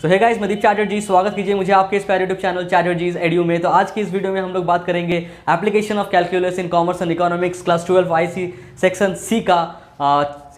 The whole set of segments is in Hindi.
सो हे गाइस, मैं दीप चैटर्जी, स्वागत कीजिए मुझे आपके इस प्यारे यूट्यूब चैनल चैटर्जीज एडू में। तो आज की इस वीडियो में हम लोग बात करेंगे application of calculus in commerce and economics class 12 IC section C का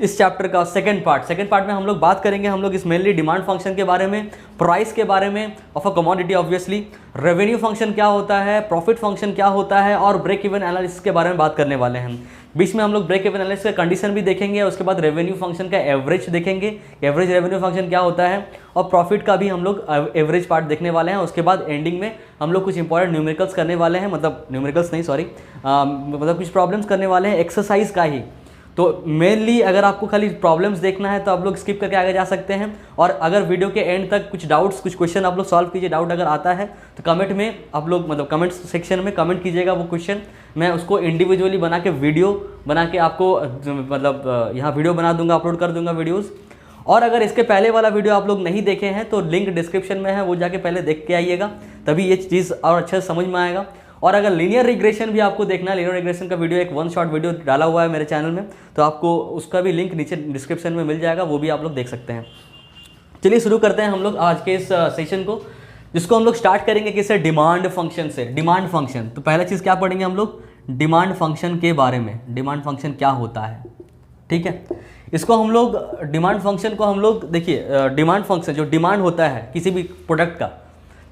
इस चैप्टर का सेकंड पार्ट में हम लोग बात करेंगे। हम लोग इस मेनली डिमांड फंक्शन के बारे में, प्राइस के बारे में of a commodity obviously, revenue function क्या होता है, प्रॉफिट फंक्शन क्या होता है और ब्रेक इवन एनालिसिस के बारे में बात करने वाले हैं। बीच में हम लोग ब्रेक इवन एनालिसिस का कंडीशन भी देखेंगे, उसके बाद रेवेन्यू फंक्शन का एवरेज देखेंगे, एवरेज रेवेन्यू फंक्शन क्या होता है, और प्रॉफिट का भी हम लोग एवरेज पार्ट देखने वाले हैं। उसके बाद एंडिंग में हम लोग कुछ इंपॉर्टेंट न्यूमेरिकल्स करने वाले हैं, मतलब न्यूमेरिकल्स नहीं सॉरी, मतलब कुछ प्रॉब्लम्स करने वाले हैं एक्सरसाइज का ही। तो मेनली अगर आपको खाली प्रॉब्लम्स देखना है तो आप लोग स्किप करके आगे जा सकते हैं, और अगर वीडियो के एंड तक कुछ डाउट्स, कुछ क्वेश्चन आप लोग सॉल्व कीजिए। डाउट अगर आता है तो कमेंट में आप लोग, मतलब कमेंट सेक्शन में कमेंट कीजिएगा वो क्वेश्चन, मैं उसको इंडिविजुअली बना के वीडियो बना के आपको मतलब यहाँ वीडियो बना दूंगा, अपलोड कर दूंगा वीडियोज़। और अगर इसके पहले वाला वीडियो आप लोग नहीं देखे हैं तो लिंक डिस्क्रिप्शन में है, वो जाके पहले देख के आइएगा, तभी ये चीज़ और अच्छे से समझ में आएगा। और अगर लीनियर रिग्रेशन भी आपको देखना है, लीनियर रिग्रेशन का वीडियो एक 1 शॉट वीडियो डाला हुआ है मेरे चैनल में, तो आपको उसका भी लिंक नीचे डिस्क्रिप्शन में मिल जाएगा, वो भी आप लोग देख सकते हैं। चलिए शुरू करते हैं हम लोग आज के इस सेशन को, जिसको हम लोग स्टार्ट करेंगे किससे, डिमांड फंक्शन से। डिमांड फंक्शन, तो पहला चीज़ क्या पढ़ेंगे हम लोग, डिमांड फंक्शन के बारे में। डिमांड फंक्शन क्या होता है, ठीक है। इसको हम लोग डिमांड फंक्शन को हम लोग देखिए, डिमांड फंक्शन जो डिमांड होता है किसी भी प्रोडक्ट का,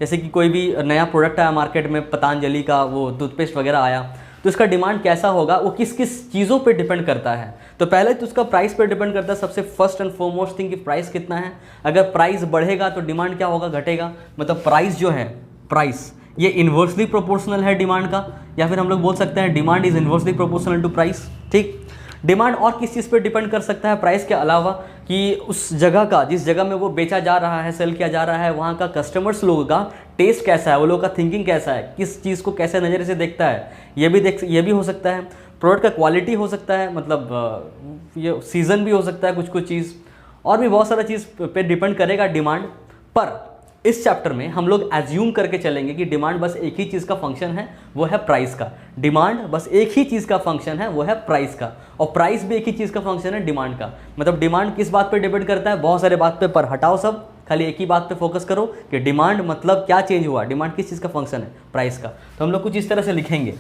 जैसे कि कोई भी नया प्रोडक्ट आया मार्केट में, पतंजलि का वो टूथपेस्ट वगैरह आया, तो इसका डिमांड कैसा होगा, वो किस किस चीज़ों पे डिपेंड करता है। तो पहले तो उसका प्राइस पे डिपेंड करता है, सबसे फर्स्ट एंड फॉरमोस्ट थिंग कि प्राइस कितना है। अगर प्राइस बढ़ेगा तो डिमांड क्या होगा, घटेगा। मतलब प्राइस जो है, प्राइस ये इन्वर्सली प्रोपोर्शनल है डिमांड का, या फिर हम लोग बोल सकते हैं demand is inversely proportional to price, ठीक। डिमांड और किस चीज़ पे डिपेंड कर सकता है प्राइस के अलावा, कि उस जगह का, जिस जगह में वो बेचा जा रहा है, सेल किया जा रहा है, वहाँ का कस्टमर्स लोगों का टेस्ट कैसा है, वो लोगों का थिंकिंग कैसा है, किस चीज़ को कैसे नज़र से देखता है, ये भी हो सकता है। प्रोडक्ट का क्वालिटी हो सकता है, मतलब ये सीज़न भी हो सकता है, कुछ चीज़ और भी बहुत सारा चीज़ पे डिपेंड करेगा डिमांड। पर इस चैप्टर में हम लोग एज्यूम करके चलेंगे कि डिमांड बस एक ही चीज़ का फंक्शन है, वो है प्राइस का। डिमांड बस एक ही चीज़ का फंक्शन है, वो है प्राइस का, और प्राइस भी एक ही चीज़ का फंक्शन है, डिमांड का। मतलब डिमांड किस बात पे डिपेंड करता है, बहुत सारे बात पे, पर हटाओ सब, खाली एक ही बात पे फोकस करो कि डिमांड मतलब क्या चेंज हुआ, डिमांड किस चीज़ का फंक्शन है, प्राइस का। तो हम लोग कुछ इस तरह से लिखेंगे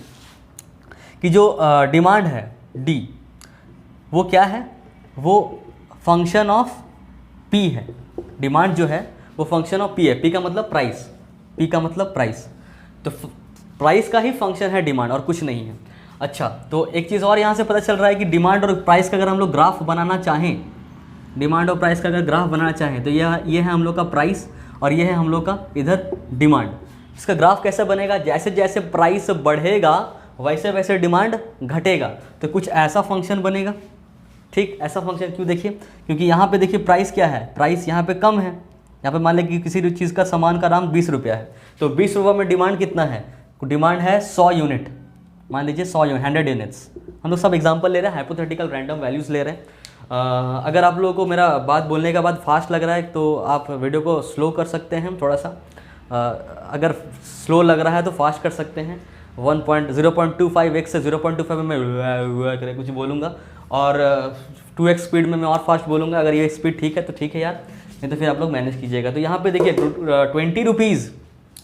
कि जो डिमांड है डी, वो क्या है, वो फंक्शन ऑफ पी है। डिमांड जो है वो फंक्शन ऑफ पी है। पी का मतलब प्राइस, पी का मतलब प्राइस, तो प्राइस का ही फंक्शन है डिमांड, और कुछ नहीं है। अच्छा, तो एक चीज़ और यहाँ से पता चल रहा है कि डिमांड और प्राइस का अगर हम लोग ग्राफ बनाना चाहें, डिमांड और प्राइस का अगर ग्राफ बनाना चाहें, तो ये है हम लोग का प्राइस और ये है हम लोग का इधर डिमांड। इसका ग्राफ कैसे बनेगा, जैसे जैसे प्राइस बढ़ेगा वैसे वैसे डिमांड घटेगा, तो कुछ ऐसा फंक्शन बनेगा, ठीक। ऐसा फंक्शन क्यों, देखिए, क्योंकि यहाँ पे देखिए प्राइस क्या है, प्राइस यहाँ पे कम है। यहाँ पे मान लें कि किसी भी चीज़ का सामान का दाम 20 रुपया है, तो 20 रुपये में डिमांड कितना है, डिमांड है 100 यूनिट, मान लीजिए 100 यूनिट, 100 यूनिट्स। हम लोग सब एग्जांपल ले रहे हैं, हाइपोथेटिकल रैंडम वैल्यूज़ ले रहे हैं। अगर आप लोगों को मेरा बात बोलने के बाद फास्ट लग रहा है तो आप वीडियो को स्लो कर सकते हैं थोड़ा सा, अगर स्लो लग रहा है तो फास्ट कर सकते हैं। 0.25x से 0.25 में मैं कुछ बोलूँगा, और 2x स्पीड में मैं और फास्ट बोलूँगा। अगर ये स्पीड ठीक है तो ठीक है यार, नहीं तो फिर आप लोग मैनेज कीजिएगा। तो यहाँ पे देखिए 20 रुपीज़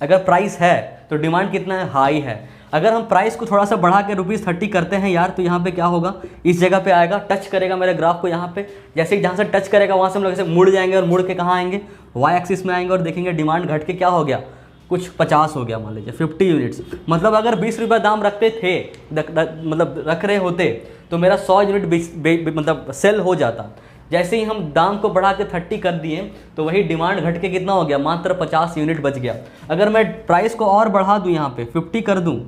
अगर प्राइस है तो डिमांड कितना है, हाई है। अगर हम प्राइस को थोड़ा सा बढ़ा के ₹30 करते हैं यार, तो यहाँ पे क्या होगा, इस जगह पे आएगा, टच करेगा मेरे ग्राफ को यहाँ पे। जैसे ही जहाँ से टच करेगा वहाँ से हम लोग ऐसे मुड़ जाएंगे, और मुड़ के कहाँ आएंगे, वाई एक्सिस में आएंगे, और देखेंगे डिमांड घट के क्या हो गया, कुछ 50 हो गया, मान लीजिए 50 यूनिट्स। मतलब अगर 20 रुपये दाम रखते थे, मतलब रख रहे होते, तो मेरा 100 यूनिट मतलब सेल हो जाता। जैसे ही हम दाम को बढ़ा के 30 कर दिए, तो वही डिमांड घट के कितना हो गया, मात्र 50 यूनिट बच गया। अगर मैं प्राइस को और बढ़ा दूं, यहाँ पे 50 कर दूं,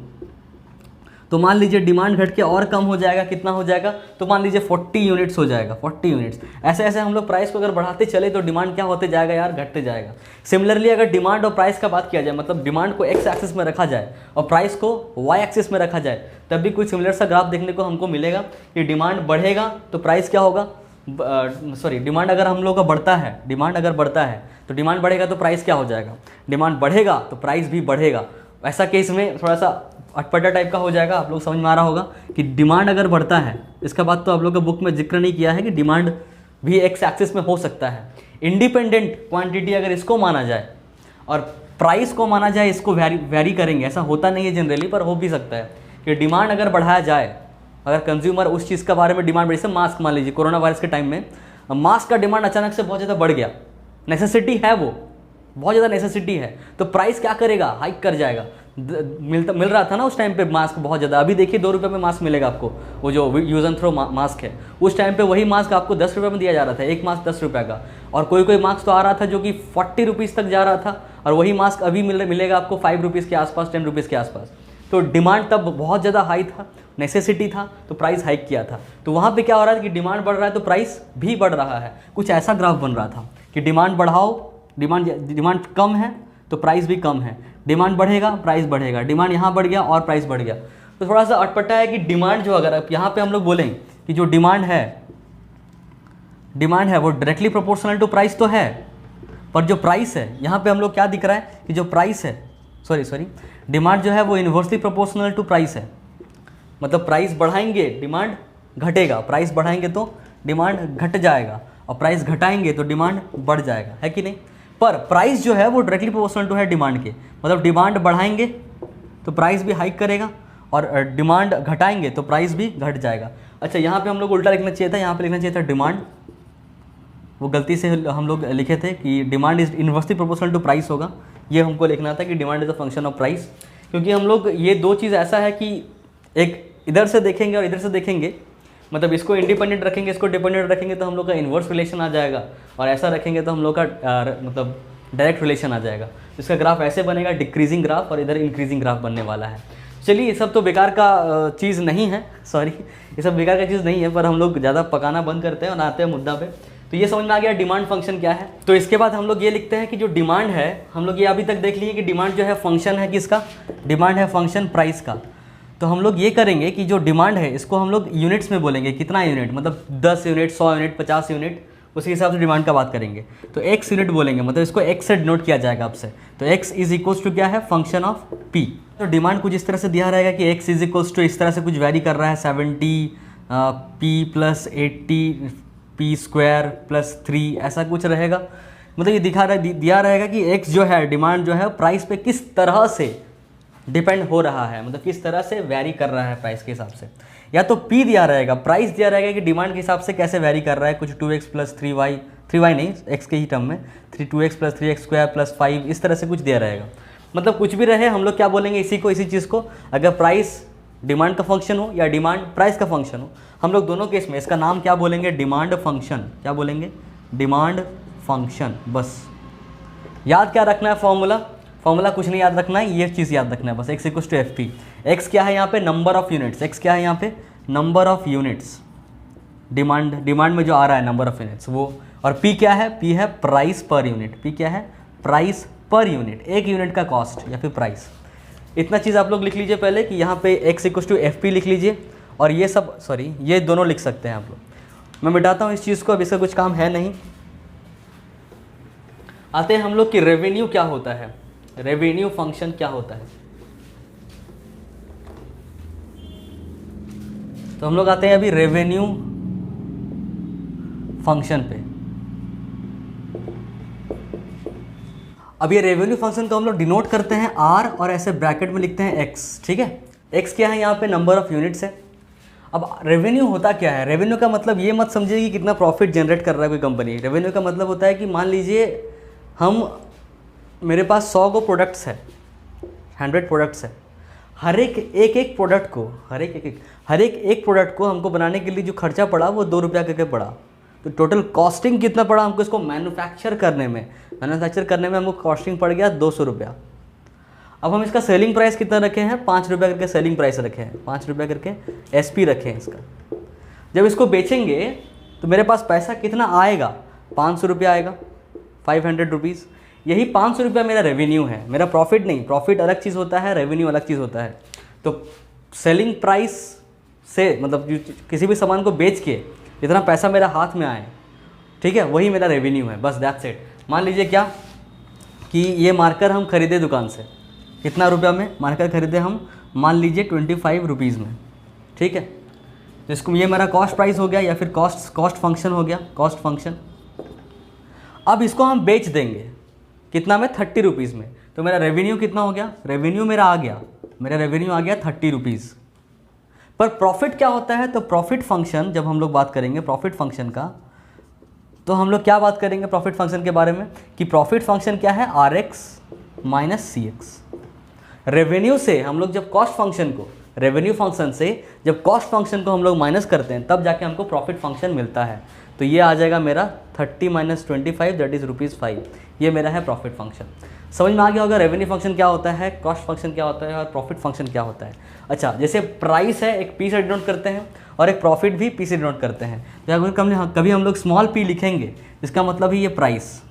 तो मान लीजिए डिमांड घट के और कम हो जाएगा, कितना हो जाएगा, तो मान लीजिए 40 यूनिट्स हो जाएगा, 40 यूनिट्स। ऐसे ऐसे हम लोग प्राइस को अगर बढ़ाते चले तो डिमांड क्या होते जाएगा यार, घटते जाएगा। सिमिलरली अगर डिमांड और प्राइस का बात किया जाए, मतलब डिमांड को एक्स एक्सिस में रखा जाए और प्राइस को वाई एक्सिस में रखा जाए, तब भी कुछ सिमिलर सा ग्राफ देखने को हमको मिलेगा कि डिमांड बढ़ेगा तो प्राइस क्या होगा, डिमांड अगर हम लोग का बढ़ता है, डिमांड अगर बढ़ता है तो डिमांड बढ़ेगा तो प्राइस क्या हो जाएगा, डिमांड बढ़ेगा तो प्राइस भी बढ़ेगा। ऐसा केस में थोड़ा सा अटपटा टाइप का हो जाएगा, आप लोग समझ में आ रहा होगा कि डिमांड अगर बढ़ता है, इसका बात तो आप लोग का बुक में जिक्र नहीं किया है कि डिमांड भी एक्स एक्सिस में हो सकता है। इंडिपेंडेंट क्वांटिटी अगर इसको माना जाए और प्राइस को माना जाए, इसको वेरी करेंगे। ऐसा होता नहीं है जनरली, पर हो भी सकता है कि डिमांड अगर बढ़ाया जाए, अगर कंज्यूमर उस चीज़ के बारे में डिमांड बढ़े, जैसे मास्क मान लीजिए, कोरोना वायरस के टाइम में मास्क का डिमांड अचानक से बहुत ज़्यादा बढ़ गया, नेसेसिटी है, वो बहुत ज़्यादा नेसेसिटी है, तो प्राइस क्या करेगा, हाइक कर जाएगा। मिल रहा था ना उस टाइम पे मास्क बहुत ज़्यादा, अभी देखिए 2 रुपये में मास्क मिलेगा आपको, वो जो यूज़ एंड थ्रो मास्क है, उस टाइम पे वही मास्क आपको 10 रुपये में दिया जा रहा था, एक मास्क 10 रुपये का। और कोई मास्क तो आ रहा था जो कि 40 रुपीज़ तक जा रहा था, और वही मास्क अभी मिलेगा आपको 5 रुपीज़ के आसपास, 10 रुपीज़ के आसपास। तो डिमांड तब बहुत ज़्यादा हाई था, नेसेसिटी था, तो प्राइस हाइक किया था। तो वहाँ पे क्या हो रहा है कि डिमांड बढ़ रहा है तो प्राइस भी बढ़ रहा है। कुछ ऐसा ग्राफ बन रहा था कि डिमांड बढ़ाओ, डिमांड कम है तो प्राइस भी कम है, डिमांड बढ़ेगा प्राइस बढ़ेगा, डिमांड यहाँ बढ़ गया और प्राइस बढ़ गया। तो थोड़ा सा अटपटा है कि डिमांड जो, अगर यहाँ पे हम लोग बोलें कि जो डिमांड है वो डायरेक्टली प्रोपोर्शनल टू प्राइस तो है, पर जो प्राइस है यहाँ पे हम लोग क्या दिख रहा है कि जो प्राइस है, सॉरी डिमांड जो है वो इन्वर्सली प्रोपोर्शनल टू प्राइस है। मतलब प्राइस बढ़ाएंगे डिमांड घटेगा, प्राइस बढ़ाएंगे तो डिमांड घट जाएगा, और प्राइस घटाएंगे तो डिमांड बढ़ जाएगा, है कि नहीं। पर प्राइस जो है वो डायरेक्टली प्रोपोर्शनल टू है डिमांड के, मतलब डिमांड बढ़ाएंगे तो प्राइस भी हाइक करेगा, और डिमांड घटाएंगे तो प्राइस भी घट जाएगा। अच्छा, यहाँ पे हम लोग उल्टा लिखना चाहिए था, यहाँ पे लिखना चाहिए था डिमांड, वो गलती से हम लोग लिखे थे कि demand is inversely proportional to price होगा, ये हमको लिखना था कि demand is a function of price. क्योंकि हम लोग ये दो चीज़ ऐसा है कि एक इधर से देखेंगे और इधर से देखेंगे, मतलब इसको इंडिपेंडेंट रखेंगे, इसको डिपेंडेंट रखेंगे तो हम लोग का इन्वर्स रिलेशन आ जाएगा, और ऐसा रखेंगे तो हम लोग का मतलब डायरेक्ट रिलेशन आ जाएगा। इसका ग्राफ ऐसे बनेगा, डिक्रीजिंग ग्राफ, और इधर इंक्रीजिंग ग्राफ बनने वाला है। चलिए, ये सब तो बेकार का चीज़ नहीं है, सॉरी, ये सब बेकार का चीज़ नहीं है, पर हम लोग ज़्यादा पकाना बंद करते हैं और आते हैं मुद्दा पे। तो ये समझ में आ गया डिमांड फंक्शन क्या है। तो इसके बाद हम लोग ये लिखते हैं कि जो डिमांड है, हम लोग ये अभी तक देख लिए कि डिमांड जो है फंक्शन है किसका, डिमांड है फंक्शन प्राइस का। तो हम लोग ये करेंगे कि जो डिमांड है इसको हम लोग यूनिट्स में बोलेंगे, कितना यूनिट, मतलब 10 यूनिट, 100 यूनिट, 50 यूनिट, उसी हिसाब से डिमांड का बात करेंगे। तो x यूनिट बोलेंगे, मतलब इसको x से डिनोट किया जाएगा आपसे। तो x इज इक्वल्स टू क्या है, फंक्शन ऑफ p। तो डिमांड कुछ इस तरह से दिया रहेगा कि x इज इक्वल्स टू, इस तरह से कुछ वैरी कर रहा है, 70 p plus 80 p square plus 3, ऐसा कुछ रहेगा। मतलब ये दिया रहेगा कि x जो है, डिमांड जो है, प्राइस पे किस तरह से डिपेंड हो रहा है, मतलब किस तरह से वैरी कर रहा है प्राइस के हिसाब से। या तो P दिया रहेगा, प्राइस दिया रहेगा कि डिमांड के हिसाब से कैसे वैरी कर रहा है, कुछ 2x प्लस 3y नहीं, x के ही टर्म में 2x plus 3x square plus 5, इस तरह से कुछ दिया रहेगा। मतलब कुछ भी रहे, हम लोग क्या बोलेंगे इसी चीज़ को, अगर प्राइस डिमांड का फंक्शन हो या डिमांड प्राइस का फंक्शन हो, हम लोग दोनों केस में इसका नाम क्या बोलेंगे, डिमांड फंक्शन। क्या बोलेंगे, डिमांड फंक्शन। बस याद क्या रखना है, फॉर्मूला कुछ नहीं याद रखना है, ये चीज़ याद रखना है बस, x equals to f p. X क्या है यहाँ पे, नंबर ऑफ यूनिट्स, x क्या है यहाँ पे, नंबर ऑफ यूनिट्स, डिमांड में जो आ रहा है नंबर ऑफ यूनिट्स वो, और p क्या है, p है प्राइस पर यूनिट, p क्या है, प्राइस पर यूनिट, एक यूनिट का कॉस्ट या फिर प्राइस। इतना चीज़ आप लोग लिख लीजिए पहले कि यहाँ पे x equals to f p लिख लीजिए, और ये सब, सॉरी, ये दोनों लिख सकते हैं आप लोग। मैं मिटाता हूँ इस चीज़ को, अब इसका कुछ काम है नहीं। आते हैं हम लोग कि रेवेन्यू क्या होता है, रेवेन्यू फंक्शन क्या होता है। तो हम लोग आते हैं अभी रेवेन्यू फंक्शन पे। अब ये रेवेन्यू फंक्शन को हम लोग डिनोट करते हैं R, और ऐसे ब्रैकेट में लिखते हैं X, ठीक है। X क्या है यहाँ पे, नंबर ऑफ यूनिट्स है। अब रेवेन्यू होता क्या है, रेवेन्यू का मतलब ये मत समझिए कि कितना प्रॉफिट जनरेट कर रहा है कोई कंपनी। रेवेन्यू का मतलब होता है कि मान लीजिए मेरे पास 100 गो प्रोडक्ट्स है, 100 प्रोडक्ट्स है, हर एक प्रोडक्ट को, हर एक प्रोडक्ट को हमको बनाने के लिए जो खर्चा पड़ा वो 2 रुपया करके पड़ा। तो टोटल कॉस्टिंग कितना पड़ा हमको इसको मैन्युफैक्चर करने में हमको कॉस्टिंग पड़ गया 200 रुपया। अब हम इसका सेलिंग प्राइस कितना रखे हैं, 5 रुपया करके सेलिंग प्राइस रखे हैं, 5 रुपया करके SP रखे हैं इसका। जब इसको बेचेंगे तो मेरे पास पैसा कितना आएगा, 500 रुपया आएगा, 500 रुपीज़। यही 500 रुपया मेरा रेवेन्यू है, मेरा प्रॉफिट नहीं। प्रॉफिट अलग चीज़ होता है, रेवेन्यू अलग चीज़ होता है। तो सेलिंग प्राइस से, मतलब किसी भी सामान को बेच के जितना पैसा मेरा हाथ में आए, ठीक है, वही मेरा रेवेन्यू है, बस दैट्स इट। मान लीजिए क्या कि ये मार्कर हम खरीदे दुकान से, कितना रुपया में मार्कर खरीदे हम, मान लीजिए 25 रुपीज़ में, ठीक है। तो इसको, ये मेरा कॉस्ट प्राइस हो गया या फिर कॉस्ट फंक्शन हो गया, कॉस्ट फंक्शन। अब इसको हम बेच देंगे कितना में, 30 रुपीज़ में। तो मेरा रेवेन्यू कितना हो गया, रेवेन्यू मेरा आ गया, मेरा रेवेन्यू आ गया 30 रुपीज़। पर प्रॉफिट क्या होता है, तो प्रॉफिट फंक्शन जब हम लोग बात करेंगे प्रॉफिट फंक्शन का, तो हम लोग क्या बात करेंगे प्रॉफिट फंक्शन के बारे में कि प्रॉफिट फंक्शन क्या है, RX माइनस CX। रेवेन्यू से हम लोग जब कॉस्ट फंक्शन को, रेवेन्यू फंक्शन से जब कॉस्ट फंक्शन को हम लोग माइनस करते हैं तब जाके हमको प्रॉफिट फंक्शन मिलता है। तो ये आ जाएगा मेरा 30 माइनस 25 दैट इज़ ₹5। ये मेरा है प्रॉफिट फंक्शन। समझ में आ गया होगा रेवेन्यू फंक्शन क्या होता है, कॉस्ट फंक्शन क्या होता है और प्रॉफिट फंक्शन क्या होता है। अच्छा, जैसे प्राइस है एक P से डिनोट करते हैं और एक प्रॉफिट भी P से डिनोट करते हैं। तो अगर कभी हम लोग स्मॉल p लिखेंगे इसका मतलब है ये प्राइस,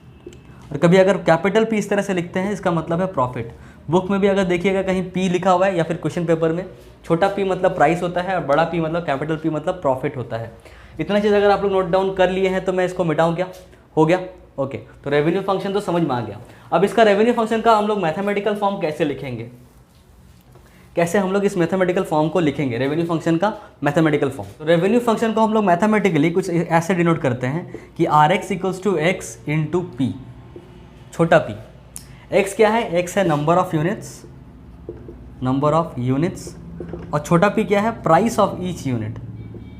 और कभी अगर कैपिटल P इस तरह से लिखते हैं इसका मतलब है प्रॉफिट। बुक में भी अगर देखिएगा कहीं P लिखा हुआ है या फिर क्वेश्चन पेपर में, छोटा p मतलब प्राइस होता है और बड़ा P मतलब कैपिटल P मतलब प्रॉफिट होता है। इतना चीज़ अगर आप लोग नोट डाउन कर लिए हैं तो मैं इसको मिटाऊँ क्या, हो गया ओके। तो रेवेन्यू फंक्शन तो समझ में आ गया। अब इसका रेवेन्यू फंक्शन का हम लोग मैथमेटिकल फॉर्म कैसे लिखेंगे, कैसे हम लोग इस मैथमेटिकल फॉर्म को लिखेंगे, रेवेन्यू फंक्शन का मैथमेटिकल फॉर्म। तो रेवेन्यू फंक्शन को हम लोग मैथमेटिकली कुछ ऐसे डिनोट करते हैं कि RX equals to X into P, छोटा p। x क्या है, x है number of units, number of units, और छोटा p क्या है, price of each unit,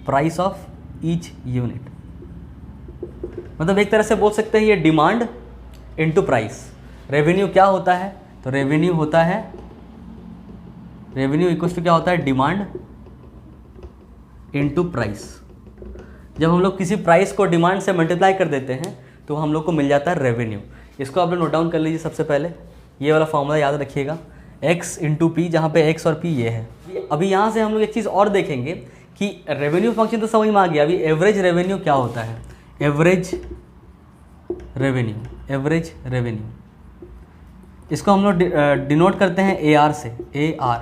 price of each unit. मतलब एक तरह से बोल सकते हैं ये डिमांड इनटू प्राइस। रेवेन्यू क्या होता है, तो रेवेन्यू होता है, रेवेन्यू इक्वल्स टू क्या होता है, डिमांड इनटू प्राइस। जब हम लोग किसी प्राइस को डिमांड से मल्टीप्लाई कर देते हैं तो हम लोग को मिल जाता है रेवेन्यू। इसको आप लोग नोट डाउन कर लीजिए सबसे पहले, ये वाला फॉर्मूला याद रखिएगा, x इंटू पी, जहाँ पे x और p ये है। अभी यहाँ से हम लोग एक चीज़ और देखेंगे कि रेवेन्यू फंक्शन तो समझ में आ गया, अभी एवरेज रेवेन्यू क्या होता है, एवरेज रेवेन्यू, एवरेज रेवेन्यू इसको हम लोग डिनोट करते हैं AR से। AR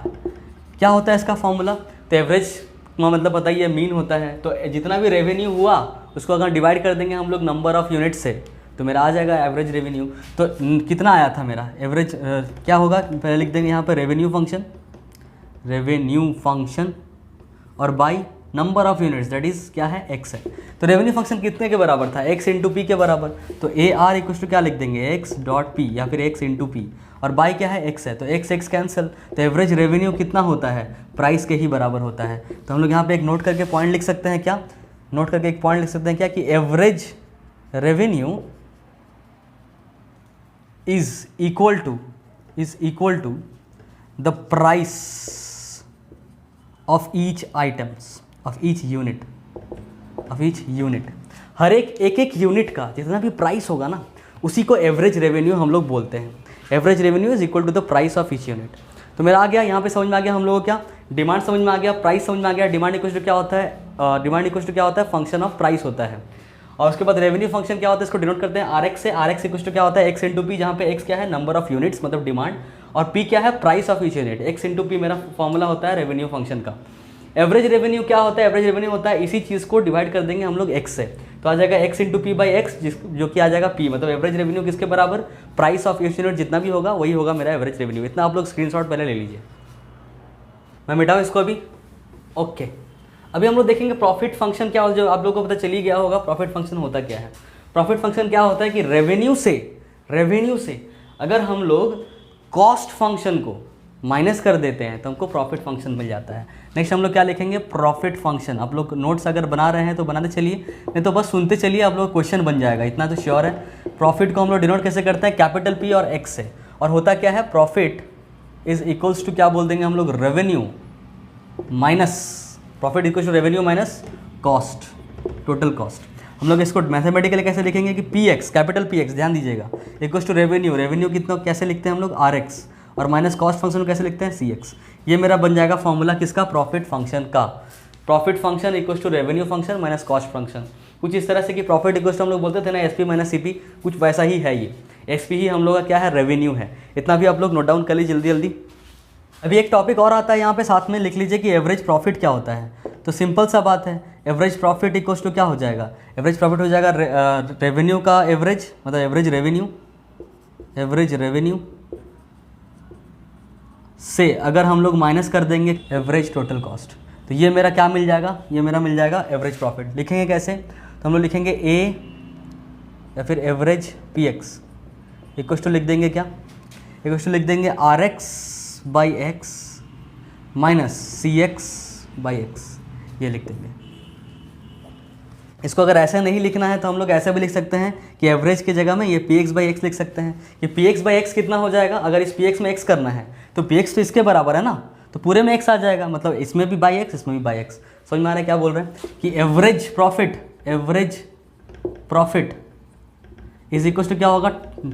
क्या होता है इसका फॉर्मूला, तो एवरेज का मतलब पता ही है मीन होता है। तो जितना भी रेवेन्यू हुआ उसको अगर डिवाइड कर देंगे हम लोग नंबर ऑफ यूनिट से तो मेरा आ जाएगा एवरेज रेवेन्यू। तो कितना आया था मेरा एवरेज, क्या होगा, पहले लिख देंगे यहाँ पर रेवेन्यू फंक्शन, रेवेन्यू फंक्शन और by number of units that is क्या है, x है। तो रेवेन्यू फंक्शन कितने के बराबर था, x इंटू पी के बराबर। तो AR इक्वल टू क्या लिख देंगे, x डॉट पी या फिर x इंटू पी, और बाई क्या है, x है, तो x कैंसिल। तो एवरेज रेवेन्यू कितना होता है, प्राइस के ही बराबर होता है। तो हम लोग यहाँ पे एक नोट करके पॉइंट लिख सकते हैं, क्या नोट करके एक पॉइंट लिख सकते हैं क्या, कि average revenue is equal to the price of each items, of each unit, of each unit. हर एक यूनिट का जितना भी प्राइस होगा ना उसी को एवरेज रेवेन्यू हम लोग बोलते हैं। Average revenue is equal to the price of each unit. तो मेरा आ गया यहाँ पे, समझ में आ गया हम लोगों को, क्या डिमांड समझ में आ गया, प्राइस समझ में आ गया। डिमांड इक्वल टू क्या होता है, डिमांड इक्वल टू क्या होता है, फंक्शन ऑफ प्राइस होता है। और उसके बाद रेवेन्यू फंक्शन क्या होता है, इसको डिनोट करते हैं RX से। RX इक्वल टू क्या होता है, x इंटू पी, जहाँ पे x क्या है, नंबर ऑफ यूनिट्स मतलब डिमांड, और p क्या है, price of each unit. x into P मेरा फॉर्मूला होता है रेवेन्यू फंक्शन का। एवरेज रेवेन्यू क्या होता है, एवरेज रेवेन्यू होता है इसी चीज़ को डिवाइड कर देंगे हम लोग x से, तो आ जाएगा x into P by x, जो कि आ जाएगा p। मतलब एवरेज रेवेन्यू किसके बराबर, प्राइस ऑफ ईच यूनिट जितना भी होगा वही होगा मेरा एवरेज रेवेन्यू। इतना आप लोग स्क्रीनशॉट पहले ले लीजिए, मैं मिटाऊँ इसको अभी, ओके। अभी हम लोग देखेंगे प्रॉफिट फंक्शन क्या होता है, जो आप लोगों को पता चली गया होगा प्रॉफिट फंक्शन होता क्या है। प्रॉफिट फंक्शन क्या होता है कि रेवेन्यू से अगर हम लोग कॉस्ट फंक्शन को माइनस कर देते हैं तो हमको प्रॉफिट फंक्शन मिल जाता है। नेक्स्ट हम लोग क्या लिखेंगे, प्रॉफिट फंक्शन। आप लोग नोट्स अगर बना रहे हैं तो बनाते चलिए, नहीं तो बस सुनते चलिए, आप लोग क्वेश्चन बन जाएगा, इतना तो श्योर है। प्रॉफिट को हम लोग डिनोट कैसे करते हैं, कैपिटल P और X से, और होता क्या है, प्रॉफिट इज इक्वल्स टू क्या बोल देंगे हम लोग, revenue minus, profit equals to revenue minus cost, total cost. हम लोग इसको मैथमेटिकली कैसे लिखेंगे कि PX, कैपिटल PX ध्यान दीजिएगा, इक्वल्स टू रेवेन्यू, रेवेन्यू कितना कैसे लिखते हैं हम लोग, RX, और माइनस कॉस्ट फंक्शन को कैसे लिखते हैं, CX। ये मेरा बन जाएगा फॉर्मूला किसका, प्रॉफिट फंक्शन का। Profit function equals to revenue function minus cost function. कुछ इस तरह से कि प्रॉफिट इक्वल्स टू हम लोग बोलते थे ना SP माइनस CP, कुछ वैसा ही है ये। SP ही हम लोग का क्या है, रेवेन्यू है। इतना भी आप लोग नोट डाउन कर लीजिए जल्दी जल्दी। अभी एक टॉपिक और आता है यहाँ पे, साथ में लिख लीजिए कि एवरेज प्रॉफिट क्या होता है। तो सिंपल सा बात है, एवरेज प्रॉफिट इक्वल्स टू क्या हो जाएगा, एवरेज प्रॉफिट हो जाएगा रेवेन्यू का एवरेज, मतलब एवरेज रेवेन्यू से अगर हम लोग माइनस कर देंगे एवरेज टोटल कॉस्ट, तो ये मेरा क्या मिल जाएगा, ये मेरा मिल जाएगा एवरेज प्रॉफिट। लिखेंगे कैसे, तो हम लोग लिखेंगे या फिर average P X equal to लिख देंगे क्या, इक्वल टू लिख देंगे R X by X minus C X by X, ये लिख देंगे। इसको अगर ऐसे नहीं लिखना है तो हम लोग ऐसे भी लिख सकते हैं कि एवरेज की जगह में ये पी एक्स बाई एक्स लिख सकते हैं। ये पी एक्स बाई एक्स कितना हो जाएगा, अगर इस पी एक्स में एक्स करना है तो पी एक्स तो इसके बराबर है ना, तो पूरे में एक्स आ जाएगा, मतलब इसमें भी बाई एक्स इसमें भी बाई एक्स। समझ में आ रहा है क्या बोल रहे हैं कि average profit is equal to क्या होगा,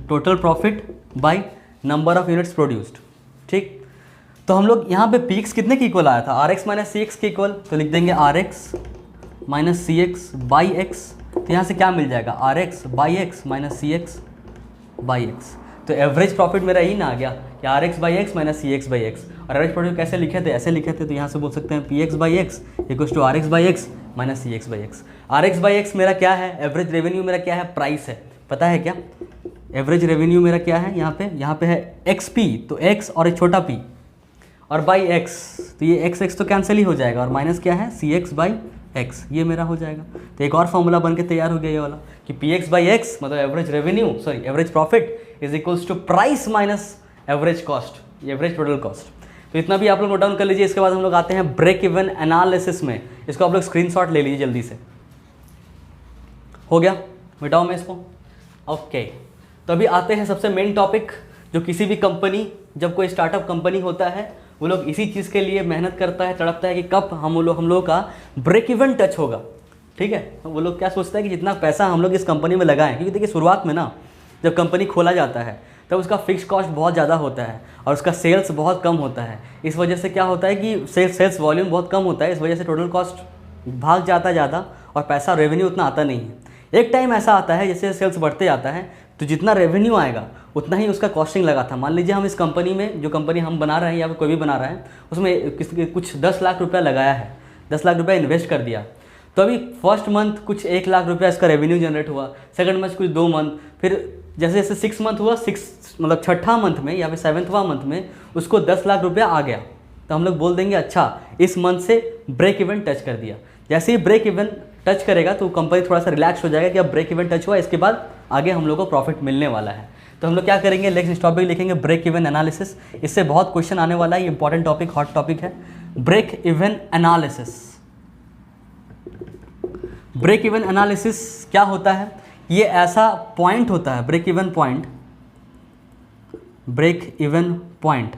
total profit by number of units produced. ठीक, तो हम लोग यहाँ पे पी एक्स कितने के इक्वल आया था, R X minus C X के इक्वल, तो लिख देंगे R X minus C X by X. तो यहाँ से क्या मिल जाएगा, R X by X minus C X by X. तो एवरेज प्रॉफिट मेरा यही ना आ गया कि R X by X minus C X by X. और एवरेज प्रॉफिट कैसे लिखे थे, ऐसे लिखे थे, तो यहाँ से बोल सकते हैं P X by X equal to R X by X minus C X by X. R X by X मेरा क्या है, एवरेज रेवेन्यू मेरा क्या है, प्राइस है, पता है क्या, एवरेज रेवेन्यू मेरा क्या है, यहाँ पे है एक्स पी, तो एक्स और एक छोटा पी और बाई एक्स, तो ये एक्स एक्स तो कैंसिल ही हो जाएगा, और माइनस क्या है सी एक्स बाई एक्स, ये मेरा हो जाएगा। तो एक और फॉर्मूला बन के तैयार हो गया ये वाला कि पी एक्स बाई एक्स मतलब average profit is equals to price minus average cost, average total cost. तो इतना भी आप लोग नोट डाउन कर लीजिए। इसके बाद हम लोग आते हैं ब्रेक इवन एनालिसिस में। इसको आप लोग स्क्रीनशॉट ले लीजिए जल्दी से। हो गया, मिटाओ मैं इसको। ओके, तो अभी आते हैं सबसे मेन टॉपिक, जो किसी भी कंपनी, जब कोई स्टार्टअप कंपनी होता है वो लोग इसी चीज़ के लिए मेहनत करता है, तड़पता है कि कब हम लोगों का ब्रेक इवन टच होगा। ठीक है, वो लोग क्या सोचता है कि जितना पैसा हम लोग इस कंपनी में लगाएं, क्योंकि देखिए शुरुआत में ना जब कंपनी खोला जाता है तब उसका फिक्स कॉस्ट बहुत ज़्यादा होता है और उसका सेल्स बहुत कम होता है। इस वजह से क्या होता है कि सेल्स वॉल्यूम बहुत कम होता है, इस वजह से टोटल कॉस्ट भाग जाता ज़्यादा और पैसा रेवेन्यू उतना आता नहीं है। एक टाइम ऐसा आता है जैसे सेल्स बढ़ते जाता है तो जितना रेवेन्यू आएगा उतना ही उसका कॉस्टिंग लगा था। मान लीजिए हम इस कंपनी में, जो कंपनी हम बना रहे हैं या फिर कोई भी बना रहा है, उसमें कुछ 10 लाख रुपया लगाया है, 10 लाख रुपया इन्वेस्ट कर दिया, तो अभी फर्स्ट मंथ कुछ 1 लाख रुपया इसका रेवेन्यू जनरेट हुआ, सेकंड मंथ कुछ 2 मंथ, फिर जैसे जैसे 6 मंथ हुआ, मतलब छठा मंथ में या फिर 7वां मंथ में उसको 10 लाख रुपया आ गया, तो हम लोग बोल देंगे अच्छा इस मंथ से ब्रेक इवन टच कर दिया। जैसे ही ब्रेक इवन टच करेगा तो कंपनी थोड़ा सा रिलैक्स हो जाएगा कि अब ब्रेक इवन टच हुआ, इसके बाद आगे हम लोग को प्रॉफिट मिलने वाला है। तो हम लोग क्या करेंगे, नेक्स्ट टॉपिक लिखेंगे ब्रेक इवन एनालिसिस। इससे बहुत क्वेश्चन आने वाला है, ये इंपॉर्टेंट टॉपिक, हॉट टॉपिक है, break even analysis. Break even analysis क्या होता है, ये ऐसा पॉइंट होता है, break even point, break even point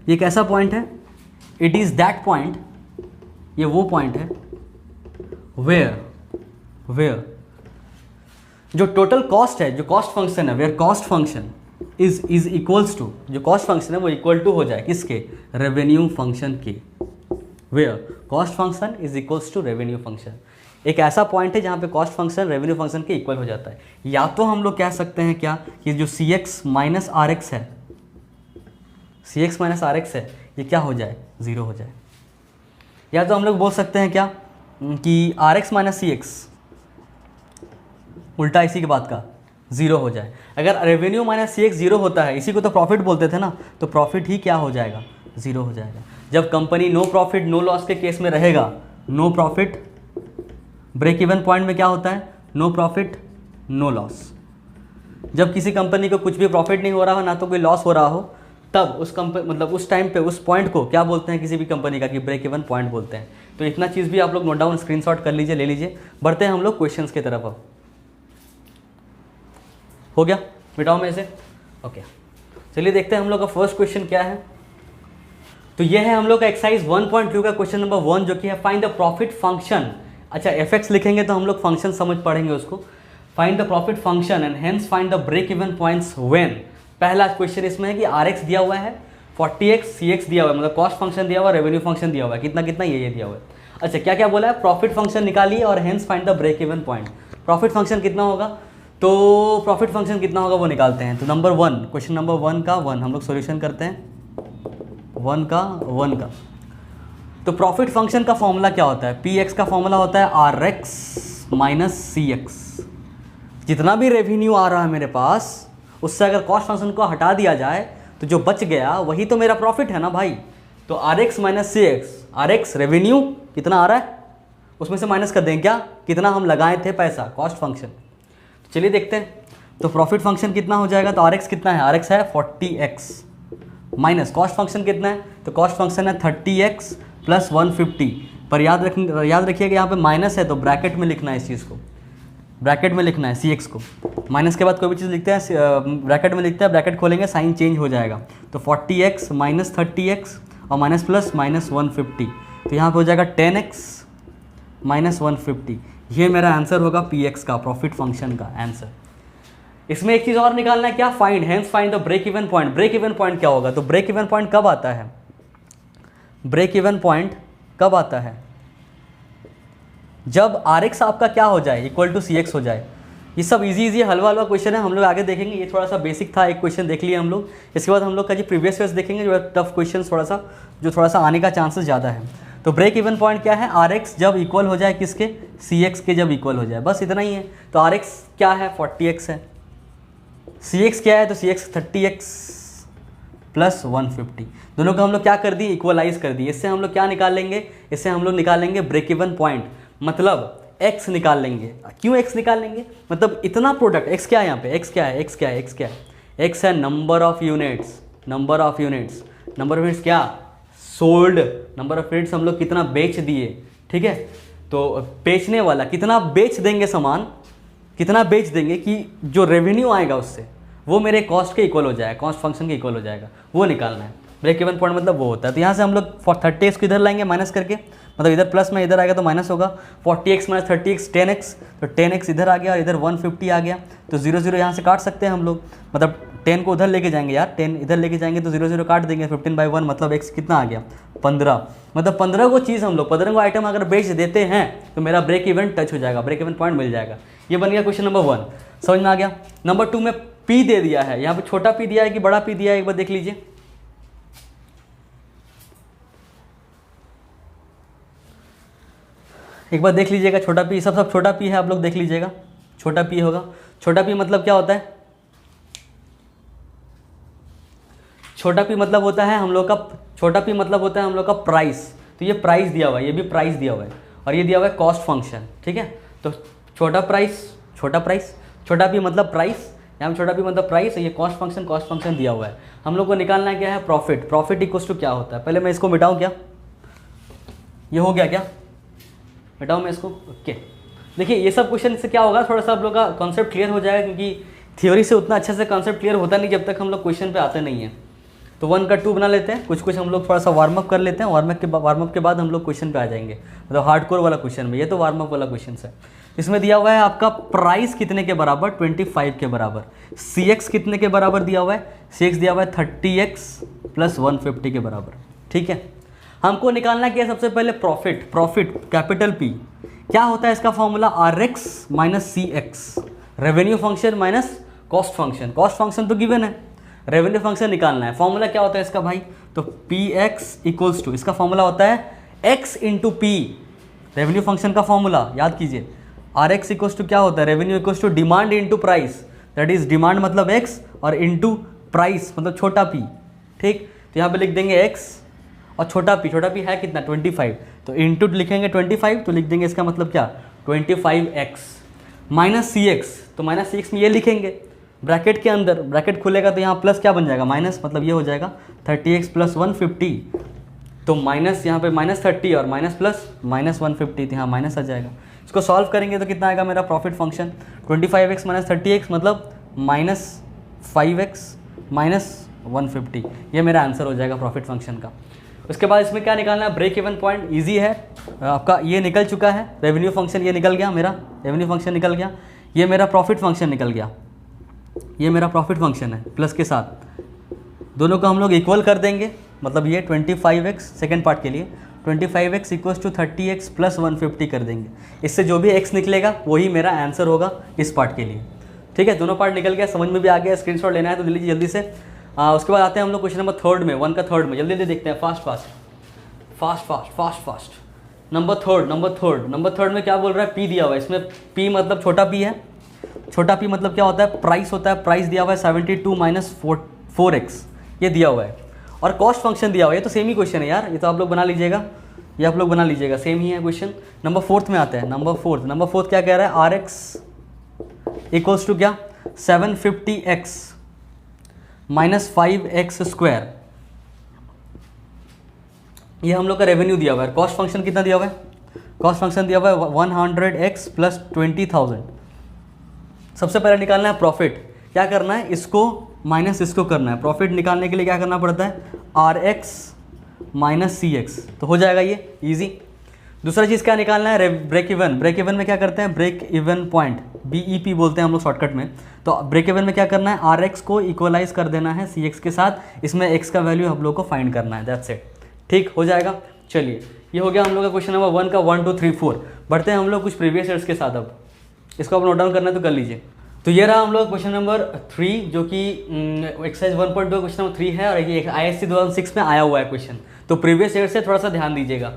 ये एक ऐसा पॉइंट है, इट इज दैट पॉइंट, ये वो पॉइंट है वेयर जो टोटल कॉस्ट है, जो कॉस्ट फंक्शन है, where cost function is equals to, जो कॉस्ट फंक्शन है वो इक्वल टू हो जाए किसके, रेवेन्यू फंक्शन के, where cost function is equals to revenue function. एक ऐसा पॉइंट है जहाँ पे कॉस्ट फंक्शन रेवेन्यू फंक्शन के इक्वल हो जाता है। या तो हम लोग कह सकते हैं क्या कि जो सी एक्स माइनस आर एक्स है, सी एक्स माइनस आर एक्स है, ये क्या हो जाए, ज़ीरो हो जाए। या तो हम लोग बोल सकते हैं क्या कि R X minus C X, उल्टा इसी के बाद का, ज़ीरो हो जाए। अगर revenue minus C X zero होता है, इसी को तो प्रॉफिट बोलते थे ना, तो प्रॉफिट ही क्या हो जाएगा, ज़ीरो हो जाएगा। जब company no profit no loss के केस में रहेगा, no profit, break even point में क्या होता है, नो प्रॉफिट नो लॉस। जब किसी कंपनी को कुछ भी प्रॉफिट नहीं हो रहा हो, ना तो कोई लॉस हो रहा हो, तब उस कंपनी, मतलब उस टाइम पे उस पॉइंट को क्या बोलते हैं किसी भी कंपनी का, कि ब्रेक इवन पॉइंट बोलते हैं। तो इतना चीज़ भी आप लोग नोट डाउन स्क्रीनशॉट कर लीजिए, ले लीजिए। बढ़ते हैं हम लोग क्वेश्चंस की तरफ। अब हो गया, मिटाओ मैं इसे। ओके, चलिए देखते हैं हम लोग का फर्स्ट क्वेश्चन क्या है। तो ये है हम लोग का एक्सरसाइज 1.2 का क्वेश्चन नंबर 1, जो कि है फाइंड द प्रॉफिट फंक्शन। अच्छा, एफ लिखेंगे तो हम लोग फंक्शन समझ पढ़ेंगे उसको। Find the profit function and hence find the break even points when. पहला क्वेश्चन इसमें है कि आर एक्स दिया हुआ है, 40x, सी एक्स दिया हुआ है, मतलब कॉस्ट फंक्शन दिया हुआ है, रेवेन्यू फंक्शन दिया हुआ है, कितना कितना ये दिया हुआ है। अच्छा, क्या क्या बोला है, प्रॉफिट फंक्शन निकालिए और hence find the break even point. Profit function कितना होगा, तो प्रॉफिट फंक्शन कितना होगा वो निकालते हैं। तो नंबर 1, क्वेश्चन नंबर 1 का 1 हम लोग सॉल्यूशन करते हैं, 1 का। तो प्रॉफिट फंक्शन का फॉर्मूला क्या होता है, पी एक्स का फॉर्मूला होता है R X minus C X. जितना भी रेवेन्यू आ रहा है मेरे पास, उससे अगर कॉस्ट फंक्शन को हटा दिया जाए तो जो बच गया वही तो मेरा प्रॉफिट है ना भाई। तो R X minus C X, R X revenue कितना आ रहा है उसमें से माइनस कर देंगे क्या, कितना हम लगाए थे पैसा, कॉस्ट फंक्शन। तो चलिए देखते हैं। तो प्रॉफिट फंक्शन कितना हो जाएगा, तो RX कितना है, RX है 40x माइनस कॉस्ट फंक्शन कितना है, तो कॉस्ट फंक्शन है 30x प्लस 150। पर याद रखिएगा यहाँ पे माइनस है तो ब्रैकेट में लिखना है इस चीज़ को, ब्रैकेट में लिखना है CX को। माइनस के बाद कोई भी चीज़ लिखते हैं ब्रैकेट में लिखते हैं, ब्रैकेट खोलेंगे साइन चेंज हो जाएगा। तो 40x माइनस 30x और माइनस प्लस माइनस 150, तो यहाँ पे हो जाएगा 10x माइनस 150। ये मेरा आंसर होगा PX का, प्रॉफिट फंक्शन का आंसर। इसमें एक चीज़ और निकालना है, क्या, find, hence find the break even point. Break even point क्या होगा, तो ब्रेक इवन पॉइंट कब आता है, ब्रेक इवन पॉइंट कब आता है, जब RX आपका क्या हो जाए, इक्वल टू CX हो जाए। ये सब इजी हलवा क्वेश्चन है, हम लोग आगे देखेंगे। ये थोड़ा सा बेसिक था, एक क्वेश्चन देख लिया हम लोग। इसके बाद हम लोग का जी प्रीवियस ईयर्स देखेंगे, जो टफ क्वेश्चन थोड़ा सा आने का चांसेस ज़्यादा है। तो ब्रेक इवन पॉइंट क्या है, RX जब इक्वल हो जाए किसके, CX के जब इक्वल हो जाए, बस इतना ही है। तो RX क्या है, 40x है, CX क्या है, तो CX 30x प्लस 150। दोनों को हम लोग क्या कर दिए, इक्वलाइज कर दिए। इससे हम लोग क्या निकाल लेंगे, इससे हम लोग निकाल लेंगे ब्रेक इवन पॉइंट, मतलब x निकाल लेंगे। क्यों x निकाल लेंगे, मतलब इतना प्रोडक्ट, x क्या है यहाँ पे, x क्या है, x है number of units, number of units क्या, सोल्ड, नंबर ऑफ यूनिट्स हम लोग कितना बेच दिए, ठीक है। तो बेचने वाला कितना बेच देंगे सामान, कितना बेच देंगे कि जो रेवेन्यू आएगा उससे वो मेरे कॉस्ट के इक्वल हो जाएगा, कॉस्ट फंक्शन के इक्वल हो जाएगा, वो निकालना है। ब्रेक इवन पॉइंट मतलब वो होता है। तो यहाँ से हम लोग 30x को इधर लाएंगे माइनस करके, मतलब इधर प्लस में इधर आएगा तो माइनस होगा। 40x माइनस 30x 10x, तो 10x इधर आ गया और इधर 150 आ गया। तो 0 0 यहाँ से काट सकते हैं हम लोग, मतलब 10 को उधर लेके जाएंगे यार, 10 इधर लेके जाएंगे तो 0 0 काट देंगे। 15/1 मतलब x कितना आ गया, 15। मतलब 15 को चीज़ हम लोग 15 को आइटम अगर बेच देते हैं तो मेरा ब्रेक इवन टच हो जाएगा, ब्रेक इवन पॉइंट मिल जाएगा। ये बन गया क्वेश्चन नंबर 1, समझ में आ गया। नंबर 2 में P दे दिया है, यहाँ पे छोटा p दिया है कि बड़ा p दिया है, एक बार देख लीजिए। एक बार देख लीजिएगा, छोटा p, सब छोटा p है, आप लोग देख लीजिएगा, छोटा p होगा। छोटा p मतलब क्या होता है, छोटा p मतलब होता है हम लोग का, छोटा p मतलब होता है हम लोग का प्राइस। तो ये प्राइस दिया हुआ है, ये भी प्राइस दिया हुआ है, और ये दिया हुआ है कॉस्ट फंक्शन, ठीक है। तो छोटा p मतलब प्राइस, यहाँ पे छोटा p मतलब प्राइस, ये कॉस्ट फंक्शन दिया हुआ है। हम लोग को निकालना है क्या है, प्रॉफिट। प्रॉफिट इक्वल्स टू क्या होता है, पहले मैं इसको मिटाऊँ क्या, ये हो गया क्या, मिटाऊँ मैं इसको, ओके। देखिए ये सब क्वेश्चन से क्या होगा, थोड़ा सा आप लोग का कॉन्सेप्ट क्लियर हो जाएगा, क्योंकि थ्योरी से उतना अच्छे से कॉन्सेप्ट क्लियर होता नहीं जब तक हम लोग क्वेश्चन पे आते नहीं हैं। तो 1 का 2 बना लेते हैं, कुछ हम लोग थोड़ा सा वार्म अप कर लेते हैं, वार्म अप के बाद हम लोग क्वेश्चन पे आ जाएंगे, मतलब हार्डकोर वाला क्वेश्चन में। ये तो वार्म अप वाला क्वेश्चन है। इसमें दिया हुआ है आपका प्राइस कितने के बराबर, 25 के बराबर। CX कितने के बराबर दिया हुआ है, CX दिया हुआ है 30x प्लस 150 के बराबर, ठीक है। हमको निकालना क्या है, सबसे पहले प्रॉफिट कैपिटल P। क्या होता है इसका formula, RX minus CX, revenue function minus cost function. Cost function तो गिवन है, रेवेन्यू फंक्शन निकालना है। फॉर्मूला क्या होता है इसका भाई, तो PX इक्वल्स टू, इसका फॉर्मूला होता है X into P, revenue function का फॉर्मूला याद कीजिए। RX इक्वल्स टू क्या होता है, revenue equals to demand into price, that is demand मतलब X और इंटू प्राइस मतलब छोटा p, ठीक। तो यहाँ पे लिख देंगे X और छोटा p है कितना 25, तो इंटू लिखेंगे 25, तो लिख देंगे इसका मतलब क्या 25x माइनस CX। तो माइनस CX में ये लिखेंगे ब्रैकेट के अंदर, ब्रैकेट खुलेगा तो यहाँ प्लस क्या बन जाएगा, माइनस, मतलब ये हो जाएगा 30x प्लस 150। तो माइनस यहाँ पे माइनस 30 और माइनस प्लस माइनस 150, तो यहाँ माइनस आ जाएगा। इसको सॉल्व करेंगे तो कितना आएगा मेरा profit function, 25x minus 30x मतलब माइनस 5x माइनस 150। ये मेरा आंसर हो जाएगा प्रॉफिट फंक्शन का। उसके बाद इसमें क्या निकालना है, ब्रेक इवन पॉइंट। इजी है आपका, ये निकल चुका है, रेवेन्यू फंक्शन ये निकल गया, मेरा रेवेन्यू फंक्शन निकल गया, ये मेरा प्रॉफिट फंक्शन निकल गया, ये मेरा प्रॉफिट फंक्शन है प्लस के साथ। दोनों को हम लोग इक्वल कर देंगे, मतलब ये 25x सेकेंड पार्ट के लिए 25x equals to 30x plus 150 कर देंगे। इससे जो भी x निकलेगा वही मेरा आंसर होगा इस पार्ट के लिए, ठीक है। दोनों पार्ट निकल गया, समझ में भी आ गया, स्क्रीनशॉट लेना है तो ले लीजिए जल्दी से। उसके बाद आते हैं हम लोग क्वेश्चन नंबर 3 में, 1 का 3 में, जल्दी देखते हैं, फास्ट। नंबर थर्ड में क्या बोल रहा है, p दिया हुआ है, इसमें p मतलब छोटा p है। छोटा p मतलब क्या होता है, प्राइस होता है, प्राइस दिया हुआ है 72 माइनस 4x, ये दिया हुआ है, और कॉस्ट फंक्शन दिया हुआ है। ये तो सेम ही क्वेश्चन है यार, ये तो आप लोग बना लीजिएगा, ये आप लोग बना लीजिएगा, सेम ही है क्वेश्चन। नंबर 4 में आता है, नंबर फोर्थ क्या कह रहा है, आर एक्स इक्वल्स टू क्या, 750x माइनस 5x स्क्वायर। ये हम लोग का रेवेन्यू दिया हुआ है। कॉस्ट फंक्शन कितना दिया हुआ है, कॉस्ट फंक्शन दिया हुआ है 100x प्लस 20,000। सबसे पहले निकालना है प्रॉफिट। क्या करना है, इसको माइनस इसको करना है। प्रॉफिट निकालने के लिए क्या करना पड़ता है, R X minus C X, तो हो जाएगा ये इजी। दूसरा चीज़ क्या निकालना है, ब्रेक इवन। ब्रेक इवन में क्या करते हैं, ब्रेक इवन पॉइंट, BEP बोलते हैं हम लोग शॉर्टकट में। तो ब्रेक इवन में क्या करना है, आर एक्स को इक्वलाइज कर देना है सी एक्स के साथ, इसमें एक्स का वैल्यू हम लोग को फाइंड करना है, दैट्स इट। ठीक हो जाएगा। चलिए ये हो गया हम लोग का क्वेश्चन नंबर 1 का 1 2 3 4। बढ़ते हैं हम लोग कुछ प्रीवियस ईयर्स के साथ। अब इसको आप नोट डाउन करना है तो कर लीजिए। तो ये रहा हम लोग क्वेश्चन नंबर 3, जो कि एक्सरसाइज 1.2 क्वेश्चन नंबर 3 है, और ये ISC 2006 में आया हुआ है क्वेश्चन। तो प्रीवियस ईयर से थोड़ा सा ध्यान दीजिएगा।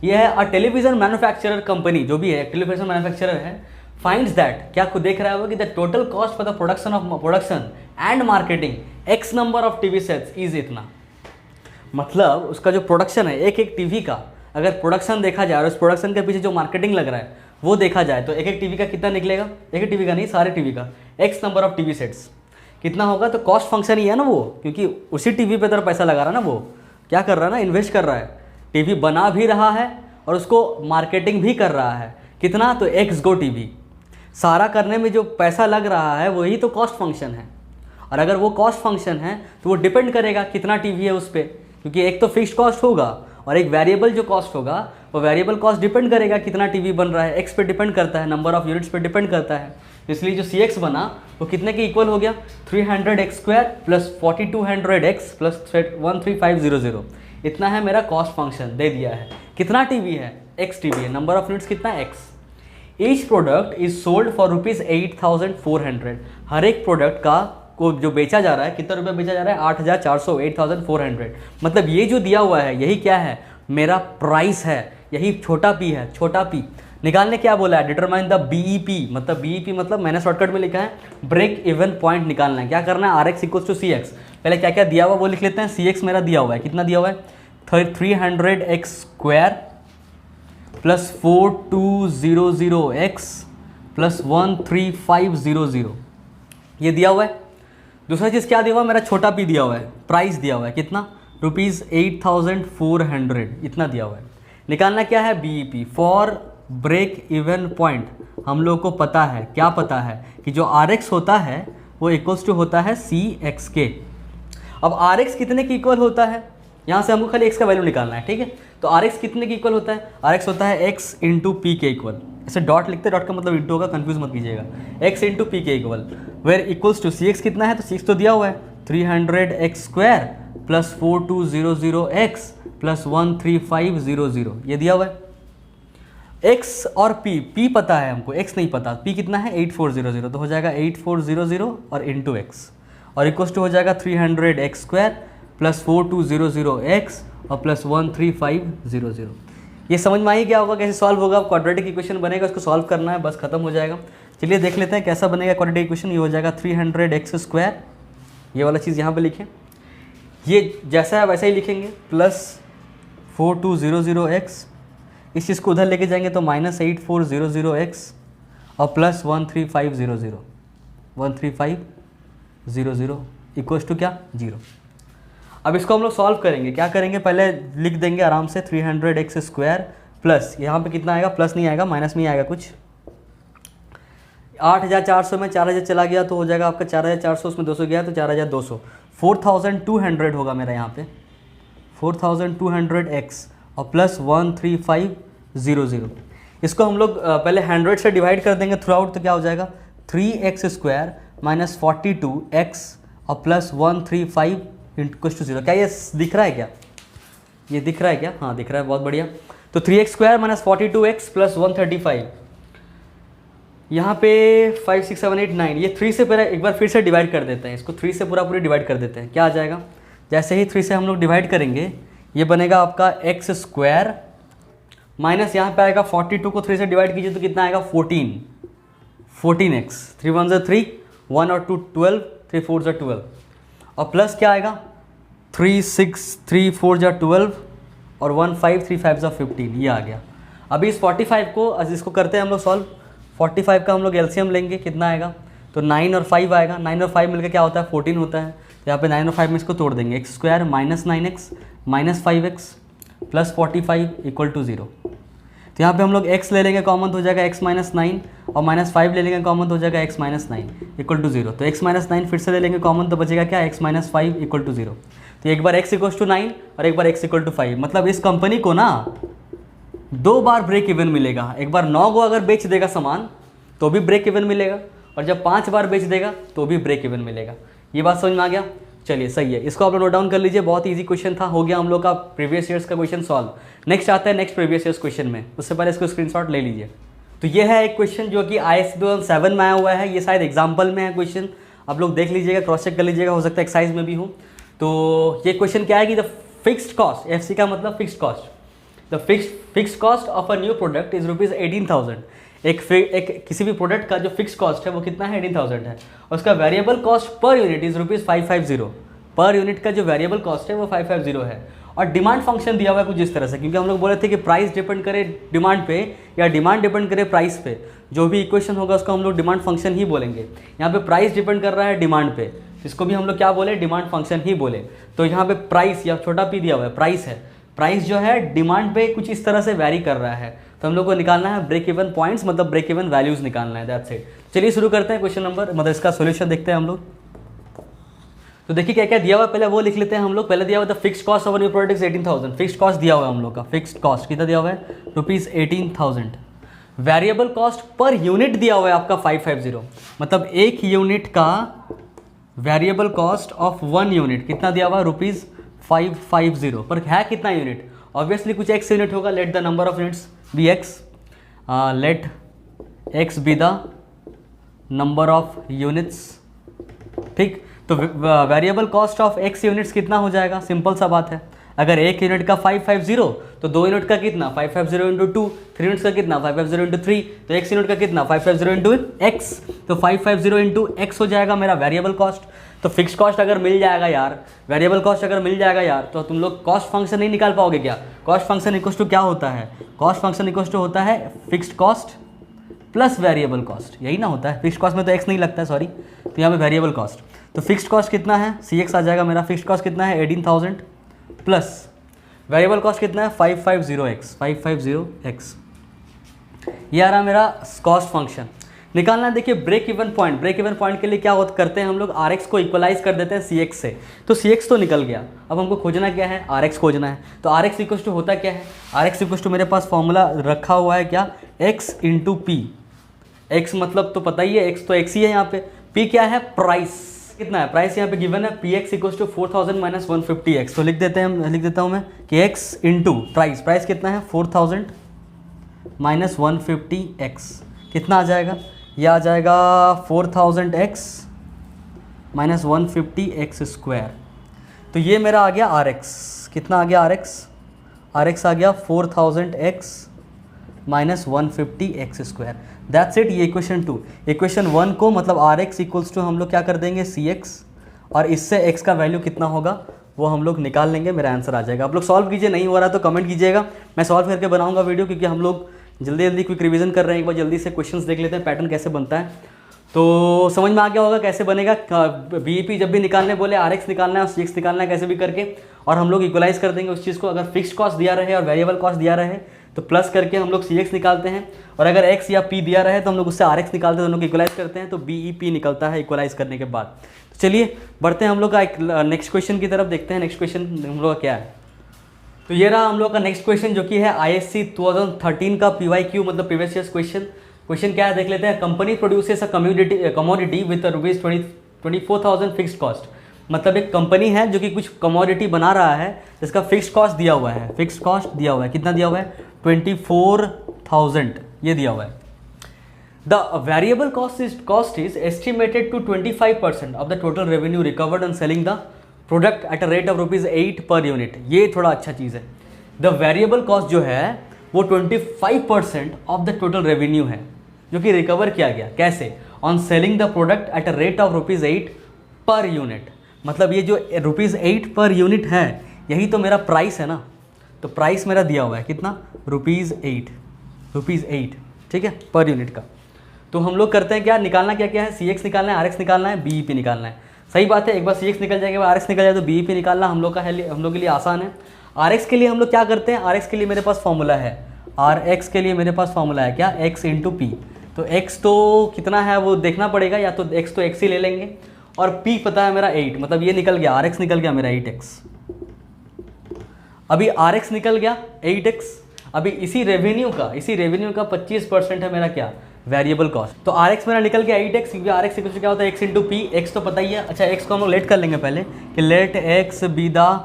ये है अ टेलीविजन मैन्युफैक्चरर कंपनी, जो भी है टेलीविजन मैन्युफैक्चरर है, फाइंड्स दैट, क्या खुद देख रहा है वो कि the total cost for the production and marketing x number of TV sets is इतना। मतलब उसका जो प्रोडक्शन है एक एक टीवी का, अगर प्रोडक्शन देखा जाए और उस प्रोडक्शन के पीछे जो मार्केटिंग लग रहा है वो देखा जाए, तो एक एक टीवी का कितना निकलेगा, एक एक टीवी का नहीं, सारे टीवी का x number of TV sets कितना होगा। तो कॉस्ट फंक्शन ही है ना वो, क्योंकि उसी टीवी पे तरह पैसा लगा रहा है ना, वो क्या कर रहा है ना, इन्वेस्ट कर रहा है, टीवी बना भी रहा है और उसको मार्केटिंग भी कर रहा है। कितना, तो एक्स गो टीवी। सारा करने में जो पैसा लग रहा है वही तो कॉस्ट फंक्शन है। और अगर वो कॉस्ट फंक्शन है तो वो डिपेंड करेगा कितना टीवी है उस पर, क्योंकि एक तो फिक्स्ड कॉस्ट होगा और एक वेरिएबल जो कॉस्ट होगा, वो वेरिएबल कॉस्ट डिपेंड करेगा कितना टीवी बन रहा है, एक्स पे डिपेंड करता है, नंबर ऑफ यूनिट्स पे डिपेंड करता है। इसलिए जो सी एक्स बना वो कितने के इक्वल हो गया, 300x square plus 4200x plus 13500। इतना है मेरा कॉस्ट फंक्शन, दे दिया है। कितना टीवी है, एक्स टीवी है, नंबर ऑफ यूनिट्स कितना है, x. Each product is sold for ₹8,400। हर एक प्रोडक्ट का को जो बेचा जा रहा है, कितना रुपये बेचा जा रहा है, 8,400, 8,400। मतलब ये जो दिया हुआ है यही क्या है, मेरा प्राइस है, यही छोटा पी है, छोटा पी। निकालने क्या बोला है, डिटरमाइन द BEP। मतलब BEP मतलब मैंने शॉर्टकट में लिखा है ब्रेक इवन पॉइंट निकालना है। क्या करना है, RX इक्वल्स टू CX। पहले क्या क्या दिया हुआ वो लिख लेते हैं। CX मेरा दिया हुआ है, कितना दिया हुआ है, 300x square plus 4200x plus 13500, ये दिया हुआ है। दूसरा चीज़ क्या दिया हुआ है, मेरा छोटा पी दिया हुआ है, प्राइस दिया हुआ है, कितना, ₹8,400, इतना दिया हुआ है। निकालना क्या है, BEP for break even point. हम लोग को पता है, क्या पता है कि जो RX होता है वो इक्वल्स टू होता है CX के। अब RX कितने की इक्वल होता है, यहाँ से हमको खाली x का वैल्यू निकालना है, ठीक है। तो RX कितने की इक्वल होता है, RX होता है x इंटू पी के इक्वल। ऐसे डॉट लिखते, डॉट का मतलब इंटू होगा, कंफ्यूज मत कीजिएगा, x इंटू पी के equal, where equals to CX कितना है, तो CX तो दिया हुआ है 300x square plus 4200x plus 13500, ये दिया हुआ है। x और p पता है हमको, x नहीं पता, p कितना है 8400, तो हो जाएगा 8400 और इंटू x, और इक्वल्स टू हो जाएगा 300x स्क्वायर प्लस 4200x और प्लस 13500। ये समझ में आई क्या होगा, कैसे सॉल्व होगा, क्वाड्रेटिक इक्वेशन बनेगा, उसको सॉल्व करना है, बस खत्म हो जाएगा। चलिए देख लेते हैं कैसा बनेगा क्वाड्रेटिक इक्वेशन। ये हो जाएगा 300x स्क्वायर, ये वाला चीज़ यहाँ पे लिखें, ये जैसा है वैसा ही लिखेंगे, प्लस 4200x, इस चीज़ को उधर लेके जाएंगे तो माइनस 8400x और प्लस 13500 इक्वल्स टू क्या, 0। अब इसको हम लोग सॉल्व करेंगे। क्या करेंगे, पहले लिख देंगे आराम से 300x स्क्वायर प्लस, यहाँ पे कितना आएगा, प्लस नहीं आएगा, माइनस में आएगा कुछ, 8,400 में 4,000 चला गया तो हो जाएगा आपका 4,400, उसमें 200 गया तो 4,200, 4,200 होगा मेरा यहाँ पे, 4,200x और प्लस 13500। इसको हम लोग पहले 100 से डिवाइड कर देंगे थ्रू आउट, तो क्या हो जाएगा 3x स्क्वायर माइनस 42x और प्लस 135 इंटू 0। क्या ये दिख रहा है, क्या ये दिख रहा है क्या, हाँ दिख रहा है, बहुत बढ़िया। तो 3x square minus 42x plus 135, यहाँ पे 5 6 7 8 9, ये 3 से पहले एक बार फिर से डिवाइड कर देते हैं, इसको 3 से पूरी डिवाइड कर देते हैं। क्या आ जाएगा, जैसे ही 3 से हम लोग डिवाइड करेंगे ये बनेगा आपका x स्क्वायर माइनस यहाँ पे आएगा 42 को 3 से डिवाइड कीजिए तो कितना आएगा 14x, 3 1 3, 1 और 2 12, 3 4 12, और प्लस क्या आएगा 3 6 3 4 12 और 1 5 3 5 15, ये आ गया। अभी इस 45 को इसको करते हैं हम लोग सॉल्व। 45 का हम लोग एलसीएम लेंगे, कितना आएगा, तो 9 और 5 आएगा। 9 और 5 मिलकर क्या होता है, 14 होता है। तो यहाँ पे 9 और 5 में इसको तोड़ देंगे, X square minus 9x minus 5x plus 45 equal to 0। तो यहाँ पे हम लोग x ले लेंगे कॉमन, तो हो जाएगा x माइनस 9 और माइनस 5 ले लेंगे कॉमन, तो हो जाएगा x माइनस 9 इक्वल टू 0। तो x माइनस 9 फिर से ले लेंगे कॉमन, तो बचेगा क्या, x माइनस 5 इक्वल टू 0। तो एक बार x इक्वल टू 9 और एक बार x इक्वल टू 5। मतलब इस कंपनी को ना 2 बार ब्रेक इवन मिलेगा। एक बार 9 को अगर बेच देगा सामान तो भी ब्रेक इवन मिलेगा, और जब 5 बार बेच देगा तो भी ब्रेक इवन मिलेगा। ये बात समझ में आ गया। चलिए सही है, इसको आप लोग नोट डाउन कर लीजिए। बहुत इजी क्वेश्चन था, हो गया हम लोग का प्रीवियस ईयर्स का क्वेश्चन सॉल्व। नेक्स्ट आता है नेक्स्ट प्रीवियस ईयर्स क्वेश्चन में, उससे पहले इसको स्क्रीनशॉट ले लीजिए। तो ये है एक क्वेश्चन जो कि ISC 2007 में आया हुआ है। ये शायद एग्जाम्पल में है क्वेश्चन, आप लोग देख लीजिएगा, क्रॉस चेक कर लीजिएगा, हो सकता है एक्साइज में भी हो। तो ये क्वेश्चन क्या है कि द फिक्स्ड कॉस्ट, FC का मतलब fixed cost, the fixed cost of a new product is rupees 18,000। एक किसी भी प्रोडक्ट का जो फिक्स कॉस्ट है वो कितना है, 18,000 है। और उसका variable cost per unit is rupees 550। Per unit का जो वेरिएबल कॉस्ट है वो 550 है। और डिमांड फंक्शन दिया हुआ है कुछ इस तरह से, क्योंकि हम लोग बोले थे कि प्राइस डिपेंड करे डिमांड पे या डिमांड डिपेंड करे प्राइस पे। जो भी इक्वेशन होगा उसको हम लोग डिमांड फंक्शन ही बोलेंगे। यहाँ पे प्राइस डिपेंड कर रहा है डिमांड पे, इसको भी हम लोग क्या बोले, डिमांड फंक्शन ही बोले। तो यहाँ पे प्राइस या छोटा पी दिया हुआ है, प्राइस है। प्राइस जो है डिमांड पे कुछ इस तरह से वैरी कर रहा है। तो हम लोग को निकालना है ब्रेक इवन पॉइंट्स, मतलब ब्रेक इवन वैल्यूज निकालना है, दैट्स इट। चलिए शुरू करते हैं क्वेश्चन नंबर, मतलब इसका सॉल्यूशन देखते हैं हम लोग। तो देखिए क्या क्या दिया हुआ है, पहले वो लिख लेते हैं हम लोग। पहले दिया हुआ था fixed cost of new product 18,000। Fixed cost दिया हुआ है हम लोग का, फिक्स्ड कॉस्ट कितना दिया हुआ है, rupees 18,000। Variable cost per unit दिया हुआ है आपका 550, मतलब एक यूनिट का वेरिएबल कॉस्ट ऑफ 1 यूनिट कितना दिया हुआ है, रुपीज़ 550। पर है कितना यूनिट, ऑब्वियसली कुछ x यूनिट होगा। Let the number of units be x, let x be the number of units, ठीक। तो variable cost of x units कितना हो जाएगा, सिंपल सा बात है। अगर एक यूनिट का 550 तो 2 यूनिट का कितना 550 इंटू 2, 3 यूनिट्स का कितना 550 इंटू 3, तो x यूनिट का कितना 550 इंटू x, तो 550 इंटू x हो जाएगा मेरा वेरिएबल कॉस्ट। तो फिक्स कॉस्ट अगर मिल जाएगा यार, वेरिएबल कॉस्ट अगर मिल जाएगा यार, तो तुम लोग कॉस्ट फंक्शन नहीं निकाल पाओगे क्या। कॉस्ट फंक्शन इक्वल टू क्या होता है, कॉस्ट फंक्शन इक्वल टू होता है fixed cost plus variable cost, यही ना होता है। फिक्स्ड कॉस्ट में तो x नहीं लगता है, सॉरी, तो यहाँ पे वेरिएबल कॉस्ट। तो फिक्स्ड कॉस्ट कितना है, CX आ जाएगा मेरा। फिक्स्ड कॉस्ट कितना है 18,000 प्लस वेरिएबल कॉस्ट कितना है 550x। ये आ रहा मेरा कॉस्ट फंक्शन निकालना है। देखिए break even point, break even point के लिए क्या करते हैं हम लोग, RX को इक्वलाइज कर देते हैं CX से। तो CX तो निकल गया, अब हमको खोजना क्या है, RX खोजना है। तो RX इक्वल टू होता क्या है, RX इक्वल टू मेरे पास फॉर्मूला रखा हुआ है क्या, x इंटू पी। एक्स मतलब तो पता ही है, x तो x ही है यहाँ पे, p क्या है, प्राइस कितना है, प्राइस यहाँ पे गिवन है px equal to 4000 minus 150x। तो लिख देता हूँ मैं कि x इंटू प्राइस, प्राइस कितना है 4000 माइनस 150x, कितना आ जाएगा, यह आ जाएगा 4000x माइनस 150x स्क्वायर। तो ये मेरा आ गया RX, कितना आ गया RX आ गया 4000x minus 150x square. That's it. ये इक्वेशन 2। इक्वेशन 1 को मतलब RX इक्वल्स टू हम लोग क्या कर देंगे CX, और इससे x का वैल्यू कितना होगा वो हम लोग निकाल लेंगे, मेरा आंसर आ जाएगा। आप लोग सॉल्व कीजिए, नहीं हो रहा तो कमेंट कीजिएगा, मैं सॉल्व करके बनाऊंगा वीडियो, क्योंकि हम लोग जल्दी जल्दी क्विक रिवीजन कर रहे हैं। एक बार जल्दी से क्वेश्चंस देख लेते हैं, पैटर्न कैसे बनता है, तो समझ में आ गया होगा कैसे बनेगा। BEP जब भी निकालने बोले RX निकालना है और CX निकालना है कैसे भी करके, और हम लोग इक्वलाइज कर देंगे उस चीज़ को। अगर फिक्स्ड कॉस्ट दिया रहे और वेरिएबल कॉस्ट दिया रहे तो प्लस करके हम लोग CX निकालते हैं, और अगर x या p दिया रहे तो हम लोग उससे RX निकालते हैं, दोनों को इक्वलाइज करते हैं, तो BEP निकलता है इक्वलाइज करने के बाद। तो चलिए बढ़ते हैं हम लोग का एक नेक्स्ट क्वेश्चन की तरफ, देखते हैं नेक्स्ट क्वेश्चन हम लोग का क्या है। तो ये रहा हम लोग का नेक्स्ट क्वेश्चन, जो कि है ISC 2013 का PYQ, मतलब प्रीवियस ईयर्स क्वेश्चन। क्वेश्चन क्या है देख लेते हैं। Company produces a commodity with rupees 24,000 fixed cost. मतलब एक कंपनी है जो कि कुछ कमोडिटी बना रहा है जिसका फिक्स्ड कॉस्ट दिया हुआ है। फिक्स्ड कॉस्ट दिया हुआ है, कितना दिया हुआ है 24,000, ये दिया हुआ है। The variable cost is estimated to 25% of the total revenue recovered on selling the product at a rate of ₹8 per unit. ये थोड़ा अच्छा चीज़ है। द वेरिएबल कॉस्ट जो है वो 25% ऑफ द टोटल रेवेन्यू है जो कि रिकवर किया गया। कैसे, on selling the product at a rate of ₹8 per unit. मतलब ये जो ₹8 पर यूनिट है यही तो मेरा प्राइस है ना। तो प्राइस मेरा दिया हुआ है कितना, ₹8, ठीक है, पर यूनिट का। तो हम लोग करते हैं क्या, निकालना क्या क्या है, CX निकालना है, RX निकालना है, BEP निकालना है। सही बात है, एक बार CX निकल जाएगा, RX निकल जाए तो BEP निकालना हम लोग के लिए आसान है। RX के लिए हम लोग क्या करते हैं, RX के लिए मेरे पास फॉर्मूला है, RX के लिए मेरे पास फॉर्मूला है क्या, X इंटू P। तो X तो कितना है वो देखना पड़ेगा, या तो X ही ले लेंगे, और P पता है मेरा 8, मतलब ये निकल गया, RX निकल गया मेरा 8X। अभी RX निकल गया 8X। अभी इसी रेवेन्यू का 25% है मेरा क्या, वेरिएबल कॉस्ट। तो RX मेरा निकल गया 8X, क्योंकि RX इक्वल टू क्या होता है, X इंटू P। X तो पता ही है। अच्छा, X को हम लोग लेट कर लेंगे पहले कि let X be the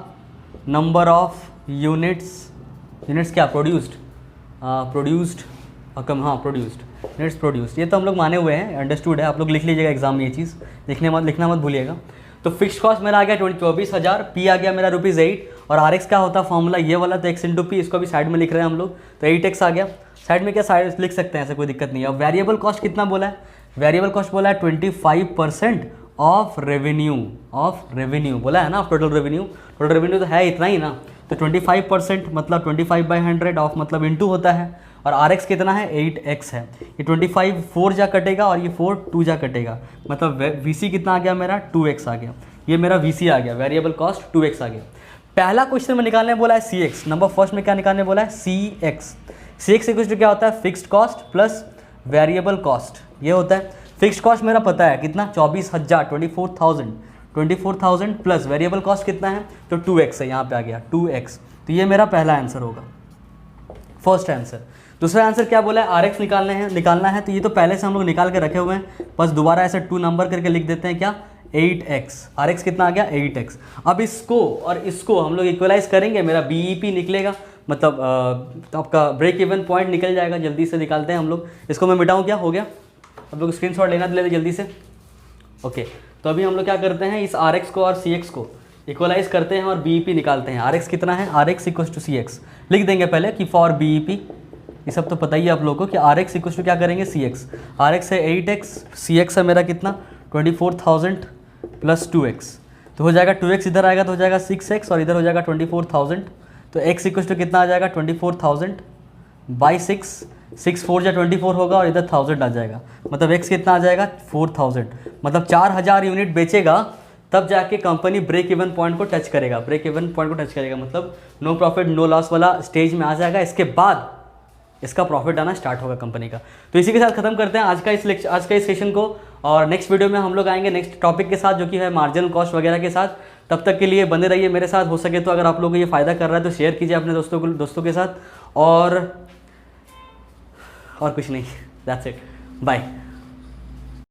number of units क्या, प्रोड्यूस्ड यूनिट्स प्रोड्यूस्ड। ये तो हम लोग माने हुए हैं, अंडरस्टूड है, आप लोग लिख लीजिएगा एग्जाम में ये चीज़, लिखना मत भूलिएगा। तो फिक्स कॉस्ट मेरा आ गया 24,000, P आ गया मेरा ₹8, और RX क्या होता है फॉर्मूला ये वाला, तो X इंटू P, इसको भी साइड में लिख रहे हैं हम लोग, तो 8X आ गया। साइड में क्या साइड लिख सकते हैं, ऐसा कोई दिक्कत नहीं है। अब वेरिएबल कॉस्ट कितना बोला है, वेरिएबल कॉस्ट बोला है 25% ऑफ रेवेन्यू बोला है ना, टोटल रेवेन्यू तो है इतना ही ना, तो 25% मतलब 25/100 ऑफ मतलब इंटू होता है, और RX कितना है, 8X है। ये 25 4 जा कटेगा, और ये 4 2 जा कटेगा, मतलब VC कितना आ गया मेरा, 2X आ गया। ये मेरा VC आ गया, वेरिएबल कॉस्ट 2X आ गया। पहला क्वेश्चन में निकालने बोला है CX, नंबर फर्स्ट में क्या निकालने बोला है, CX इक्वल टू क्या होता है, fixed cost plus variable cost, ये होता है। फिक्स्ड कॉस्ट मेरा पता है कितना, 24,000 प्लस वेरिएबल कॉस्ट कितना है, तो 2X है, यहाँ पे आ गया 2X। तो ये मेरा पहला आंसर होगा, फर्स्ट आंसर। दूसरा आंसर क्या बोला है, RX निकालना है, तो ये तो पहले से हम लोग निकाल के रखे हुए हैं, बस दोबारा ऐसे 2 नंबर करके लिख देते हैं क्या, 8X। RX कितना आ गया, 8X। अब इसको और इसको हम लोग इक्वलाइज करेंगे, मेरा BEP निकलेगा, मतलब तो आपका ब्रेक इवन पॉइंट निकल जाएगा। जल्दी से निकालते हैं हम लोग, इसको मैं मिटाऊँ क्या, हो गया, अब लोग स्क्रीनशॉट लेना लेते जल्दी से। ओके, तो अभी हम लोग क्या करते हैं, इस RX को और CX को इक्वलाइज करते हैं और BEP निकालते हैं। RX कितना है, RX इक्वल टू CX लिख देंगे पहले कि फॉर BEP, ये सब तो पता ही है आप लोगों को कि RX इक्वल टू क्या करेंगे, CX। RX है 8X, CX है मेरा कितना, 24,000 प्लस 2X, तो हो जाएगा 2X इधर आएगा तो हो जाएगा 6X, और इधर हो जाएगा 24,000, तो X इक्वल टू कितना आ जाएगा, 24,000 बाई 6 4 जा 24 होगा, और इधर 1000 आ जाएगा, मतलब X कितना आ जाएगा, 4000। मतलब 4000 यूनिट बेचेगा तब जाके कंपनी ब्रेक इवन पॉइंट को टच करेगा, मतलब नो प्रॉफिट नो लॉस वाला स्टेज में आ जाएगा। इसके बाद इसका प्रॉफिट आना स्टार्ट होगा कंपनी का। तो इसी के साथ खत्म करते हैं आज का इस सेशन को, और नेक्स्ट वीडियो में हम लोग आएंगे नेक्स्ट टॉपिक के साथ, जो कि है मार्जिनल कॉस्ट वगैरह के साथ। तब तक के लिए बने रहिए मेरे साथ, हो सके तो अगर आप लोगों को ये फ़ायदा कर रहा है तो शेयर कीजिए अपने दोस्तों के साथ, और कुछ नहीं, दैट्स इट, बाय।